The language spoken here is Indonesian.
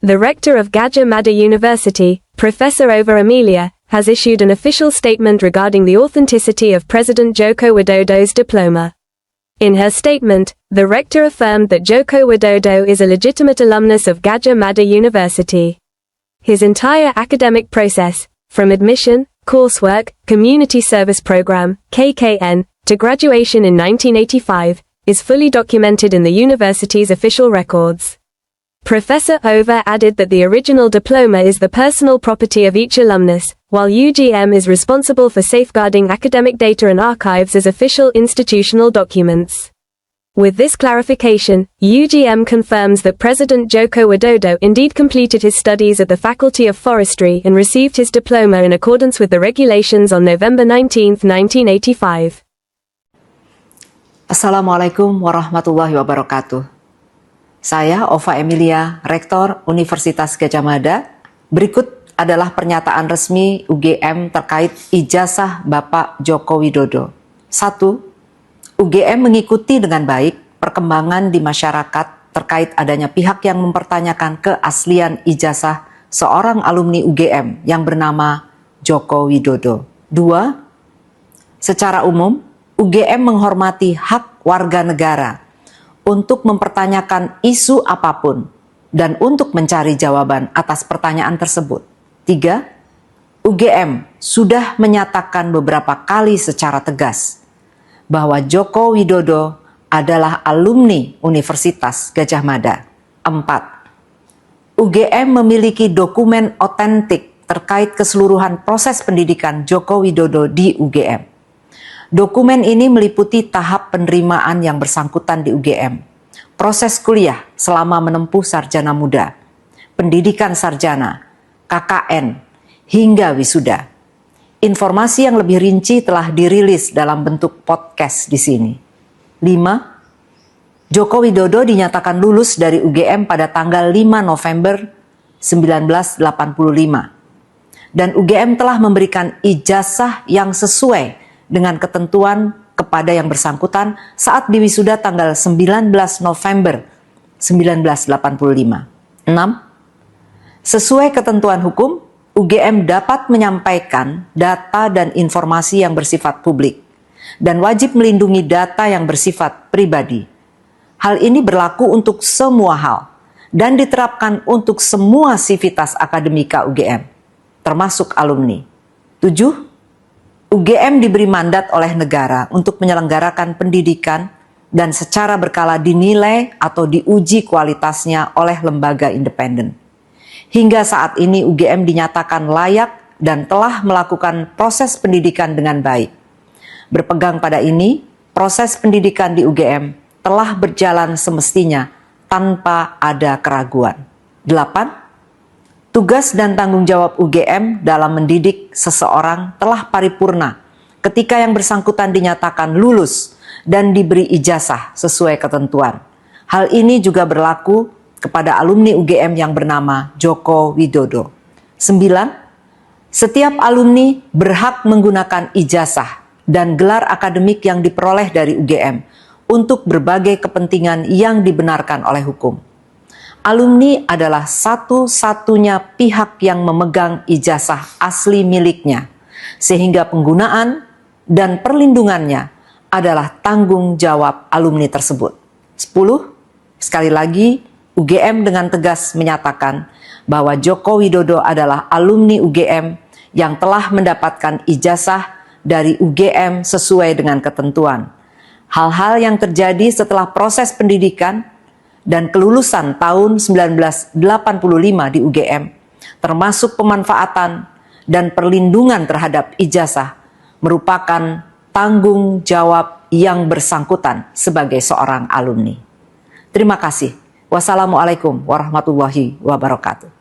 The rector of Gadjah Mada University, Professor Ova Amelia, has issued an official statement regarding the authenticity of President Joko Widodo's diploma. In her statement, the rector affirmed that Joko Widodo is a legitimate alumnus of Gadjah Mada University. His entire academic process, from admission, coursework, community service program, KKN, to graduation in 1985, is fully documented in the university's official records. Professor Ova added that the original diploma is the personal property of each alumnus, while UGM is responsible for safeguarding academic data and archives as official institutional documents. With this clarification, UGM confirms that President Joko Widodo indeed completed his studies at the Faculty of Forestry and received his diploma in accordance with the regulations on November 19, 1985. Assalamualaikum warahmatullahi wabarakatuh. Saya Ova Amelia, Rektor Universitas Gadjah Mada. Berikut adalah pernyataan resmi UGM terkait ijazah Bapak Joko Widodo. 1. UGM mengikuti dengan baik perkembangan di masyarakat terkait adanya pihak yang mempertanyakan keaslian ijazah seorang alumni UGM yang bernama Joko Widodo. 2. Secara umum, UGM menghormati hak warga negara untuk mempertanyakan isu apapun dan untuk mencari jawaban atas pertanyaan tersebut. 3. UGM sudah menyatakan beberapa kali secara tegas bahwa Joko Widodo adalah alumni Universitas Gadjah Mada. 4. UGM memiliki dokumen otentik terkait keseluruhan proses pendidikan Joko Widodo di UGM. Dokumen ini meliputi tahap penerimaan yang bersangkutan di UGM, proses kuliah selama menempuh sarjana muda, pendidikan sarjana, KKN, hingga wisuda. Informasi yang lebih rinci telah dirilis dalam bentuk podcast di sini. 5. Joko Widodo dinyatakan lulus dari UGM pada tanggal 5 November 1985. Dan UGM telah memberikan ijazah yang sesuai dengan ketentuan kepada yang bersangkutan saat diwisuda tanggal 19 November 1985. 6. Sesuai ketentuan hukum, UGM dapat menyampaikan data dan informasi yang bersifat publik dan wajib melindungi data yang bersifat pribadi. Hal ini berlaku untuk semua hal dan diterapkan untuk semua sivitas akademika UGM, termasuk alumni. 7. UGM diberi mandat oleh negara untuk menyelenggarakan pendidikan dan secara berkala dinilai atau diuji kualitasnya oleh lembaga independen. Hingga saat ini UGM dinyatakan layak dan telah melakukan proses pendidikan dengan baik. Berpegang pada ini, proses pendidikan di UGM telah berjalan semestinya tanpa ada keraguan. 8. Tugas dan tanggung jawab UGM dalam mendidik seseorang telah paripurna ketika yang bersangkutan dinyatakan lulus dan diberi ijazah sesuai ketentuan. Hal ini juga berlaku kepada alumni UGM yang bernama Joko Widodo. 9. Setiap alumni berhak menggunakan ijazah dan gelar akademik yang diperoleh dari UGM untuk berbagai kepentingan yang dibenarkan oleh hukum. Alumni adalah satu-satunya pihak yang memegang ijazah asli miliknya, sehingga penggunaan dan perlindungannya adalah tanggung jawab alumni tersebut. 10. Sekali lagi, UGM dengan tegas menyatakan bahwa Joko Widodo adalah alumni UGM yang telah mendapatkan ijazah dari UGM sesuai dengan ketentuan. Hal-hal yang terjadi setelah proses pendidikan dan kelulusan tahun 1985 di UGM, termasuk pemanfaatan dan perlindungan terhadap ijazah, merupakan tanggung jawab yang bersangkutan sebagai seorang alumni. Terima kasih. Wassalamualaikum warahmatullahi wabarakatuh.